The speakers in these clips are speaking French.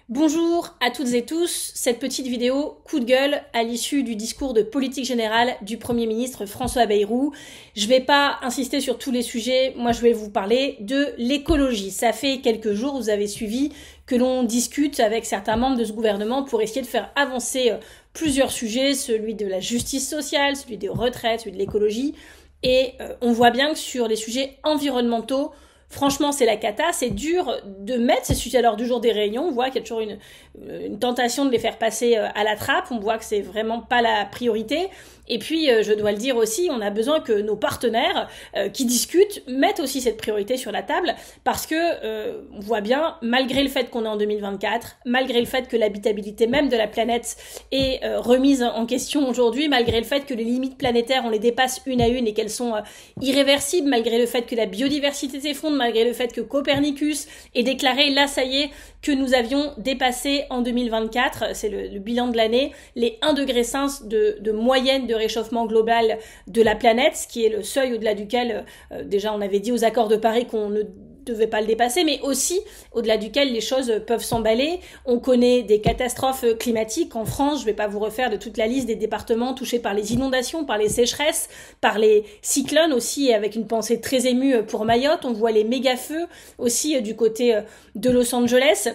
Bonjour à toutes et tous, cette petite vidéo coup de gueule à l'issue du discours de politique générale du Premier ministre François Bayrou. Je vais pas insister sur tous les sujets, moi je vais vous parler de l'écologie. Ça fait quelques jours, vous avez suivi, que l'on discute avec certains membres de ce gouvernement pour essayer de faire avancer plusieurs sujets, celui de la justice sociale, celui des retraites, celui de l'écologie. Et on voit bien que sur les sujets environnementaux, franchement, c'est la cata, c'est dur de mettre ces sujets à l'ordre du jour des réunions. On voit qu'il y a toujours une tentation de les faire passer à la trappe. On voit que c'est vraiment pas la priorité. Et puis, je dois le dire aussi, on a besoin que nos partenaires qui discutent mettent aussi cette priorité sur la table parce que on voit bien, malgré le fait qu'on est en 2024, malgré le fait que l'habitabilité même de la planète est remise en question aujourd'hui, malgré le fait que les limites planétaires, on les dépasse une à une et qu'elles sont irréversibles, malgré le fait que la biodiversité s'effondre, malgré le fait que Copernicus ait déclaré, là ça y est, que nous avions dépassé en 2024, c'est le bilan de l'année, les 1,5 degré de moyenne de réchauffement global de la planète, ce qui est le seuil au-delà duquel, déjà on avait dit aux accords de Paris qu'on ne devait pas le dépasser, mais aussi au-delà duquel les choses peuvent s'emballer. On connaît des catastrophes climatiques en France, je ne vais pas vous refaire de toute la liste des départements touchés par les inondations, par les sécheresses, par les cyclones aussi, avec une pensée très émue pour Mayotte. On voit les méga-feux aussi du côté de Los Angeles.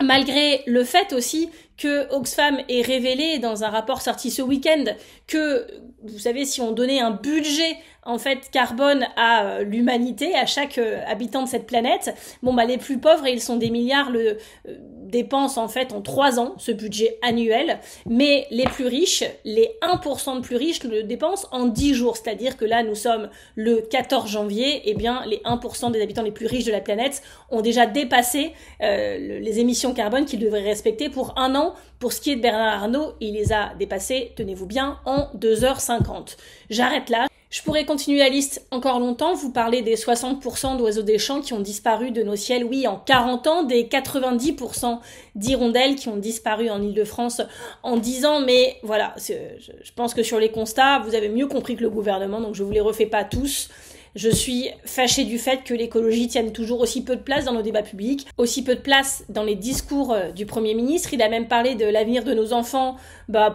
Malgré le fait aussi que Oxfam ait révélé dans un rapport sorti ce week-end que, vous savez, si on donnait un budget en fait carbone à l'humanité, à chaque habitant de cette planète, les plus pauvres, et ils sont des milliards, le dépensent en fait en 3 ans ce budget annuel, mais les plus riches, les 1% de plus riches le dépensent en 10 jours, c'est-à-dire que là nous sommes le 14 janvier, et bien les 1% des habitants les plus riches de la planète ont déjà dépassé les émissions carbone qu'ils devraient respecter pour 1 an. Pour ce qui est de Bernard Arnault, il les a dépassés, tenez-vous bien, en 2h50. J'arrête là. Je pourrais continuer la liste encore longtemps, vous parler des 60% d'oiseaux des champs qui ont disparu de nos ciels, oui, en 40 ans, des 90% d'hirondelles qui ont disparu en Île-de-France en 10 ans, mais voilà, je pense que sur les constats, vous avez mieux compris que le gouvernement, donc je vous les refais pas tous. Je suis fâchée du fait que l'écologie tienne toujours aussi peu de place dans nos débats publics, aussi peu de place dans les discours du Premier ministre. Il a même parlé de l'avenir de nos enfants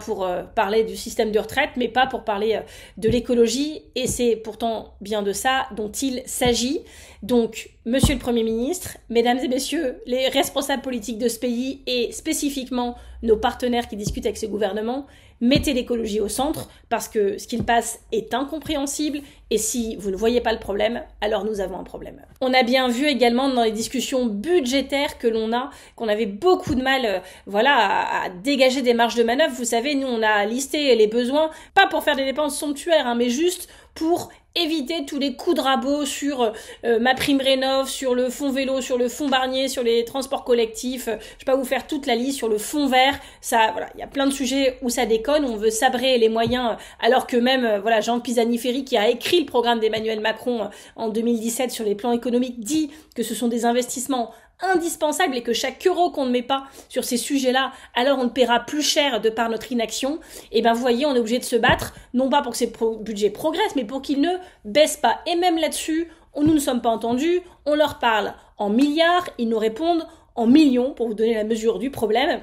pour parler du système de retraite, mais pas pour parler de l'écologie. Et c'est pourtant bien de ça dont il s'agit. Donc, Monsieur le Premier ministre, Mesdames et Messieurs, les responsables politiques de ce pays et spécifiquement nos partenaires qui discutent avec ce gouvernement, mettez l'écologie au centre parce que ce qu'il passe est incompréhensible et si vous ne voyez pas le problème, alors nous avons un problème. On a bien vu également dans les discussions budgétaires qu'on avait beaucoup de mal à dégager des marges de manœuvre. Vous savez, nous on a listé les besoins, pas pour faire des dépenses somptuaires, mais juste pour éviter tous les coups de rabot sur MaPrimeRénov', sur le fonds vélo, sur le fonds Barnier, sur les transports collectifs. Je vais pas vous faire toute la liste sur le fonds vert. Ça, voilà, il y a plein de sujets où ça déconne, où on veut sabrer les moyens, alors que même Jean Pisani-Ferry, qui a écrit le programme d'Emmanuel Macron en 2017 sur les plans économiques, dit que ce sont des investissements indispensables et que chaque euro qu'on ne met pas sur ces sujets-là, alors on ne paiera plus cher de par notre inaction. Et vous voyez, on est obligé de se battre, non pas pour que ces budgets progressent, mais pour qu'ils ne baissent pas. Et même là-dessus, nous ne sommes pas entendus, on leur parle en milliards, ils nous répondent en millions, pour vous donner la mesure du problème.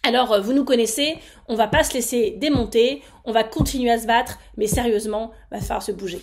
Alors, vous nous connaissez, on va pas se laisser démonter, on va continuer à se battre, mais sérieusement, il va falloir se bouger.